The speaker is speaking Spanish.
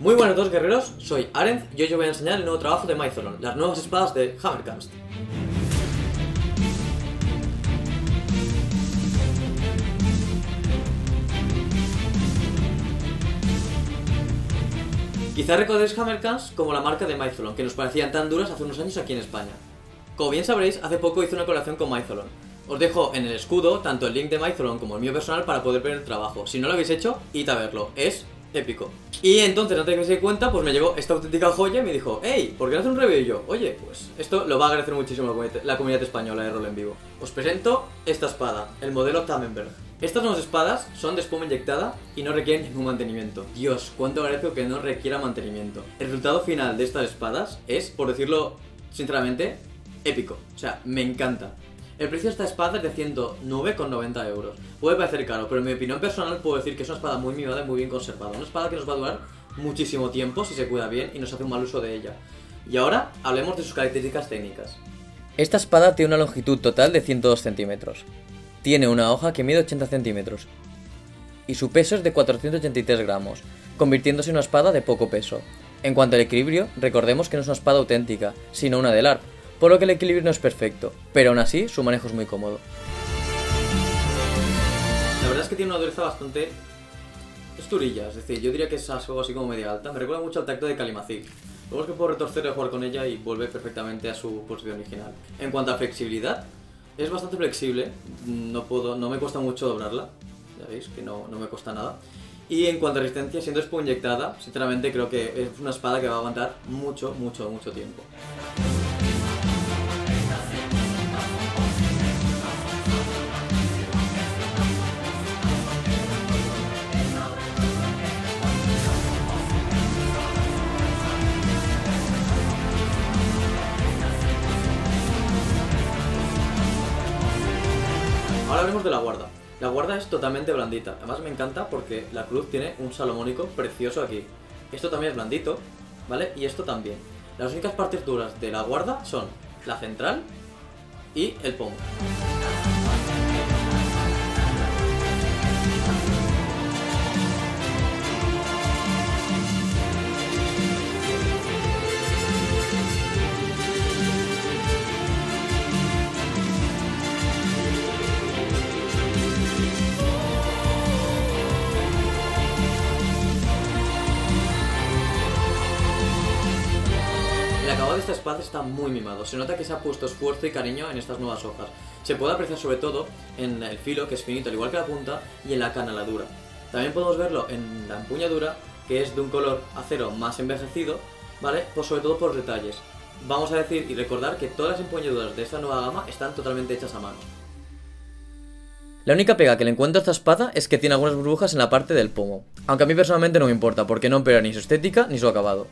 Muy buenas a todos guerreros, soy Arenz y hoy os voy a enseñar el nuevo trabajo de Mytholon, las nuevas espadas de Hammercast. Quizá recordéis Hammercast como la marca de Mytholon, que nos parecían tan duras hace unos años aquí en España. Como bien sabréis, hace poco hice una colaboración con Mytholon. Os dejo en el escudo tanto el link de Mytholon como el mío personal para poder ver el trabajo. Si no lo habéis hecho, id a verlo, es épico. Y entonces, antes de que me se dé cuenta, pues me llegó esta auténtica joya y me dijo: hey, ¿por qué no haces un review? Y yo, oye, pues esto lo va a agradecer muchísimo la comunidad española de rol en vivo. Os presento esta espada, el modelo Tamenberg. Estas nuevas espadas son de espuma inyectada y no requieren ningún mantenimiento. Dios, cuánto agradezco que no requiera mantenimiento. El resultado final de estas espadas es, por decirlo sinceramente, épico. O sea, me encanta. El precio de esta espada es de 109,90 euros. Puede parecer caro, pero en mi opinión personal puedo decir que es una espada muy mimada y muy bien conservada. Una espada que nos va a durar muchísimo tiempo si se cuida bien y no se hace un mal uso de ella. Y ahora hablemos de sus características técnicas. Esta espada tiene una longitud total de 102 centímetros. Tiene una hoja que mide 80 centímetros. Y su peso es de 483 gramos, convirtiéndose en una espada de poco peso. En cuanto al equilibrio, recordemos que no es una espada auténtica, sino una de LARP, por lo que el equilibrio no es perfecto, pero aún así su manejo es muy cómodo. La verdad es que tiene una dureza bastante esturilla, es decir, yo diría que es algo así como media alta. Me recuerda mucho al tacto de Kalimazig. Luego es que puedo retorcer y jugar con ella y vuelve perfectamente a su posición original. En cuanto a flexibilidad, es bastante flexible, no me cuesta mucho doblarla, ya veis que no me cuesta nada. Y en cuanto a resistencia, siendo espuma inyectada, sinceramente creo que es una espada que va a aguantar mucho tiempo. Ahora hablemos de la guarda. La guarda es totalmente blandita, además me encanta porque la cruz tiene un salomónico precioso aquí. Esto también es blandito, ¿vale? Y esto también. Las únicas partes duras de la guarda son la central y el pomo. El acabado de esta espada está muy mimado, se nota que se ha puesto esfuerzo y cariño en estas nuevas hojas. Se puede apreciar sobre todo en el filo, que es finito al igual que la punta, y en la canaladura. También podemos verlo en la empuñadura, que es de un color acero más envejecido, ¿vale? Pues sobre todo por detalles. Vamos a decir y recordar que todas las empuñaduras de esta nueva gama están totalmente hechas a mano. La única pega que le encuentro a esta espada es que tiene algunas burbujas en la parte del pomo, aunque a mí personalmente no me importa porque no empeora ni su estética ni su acabado.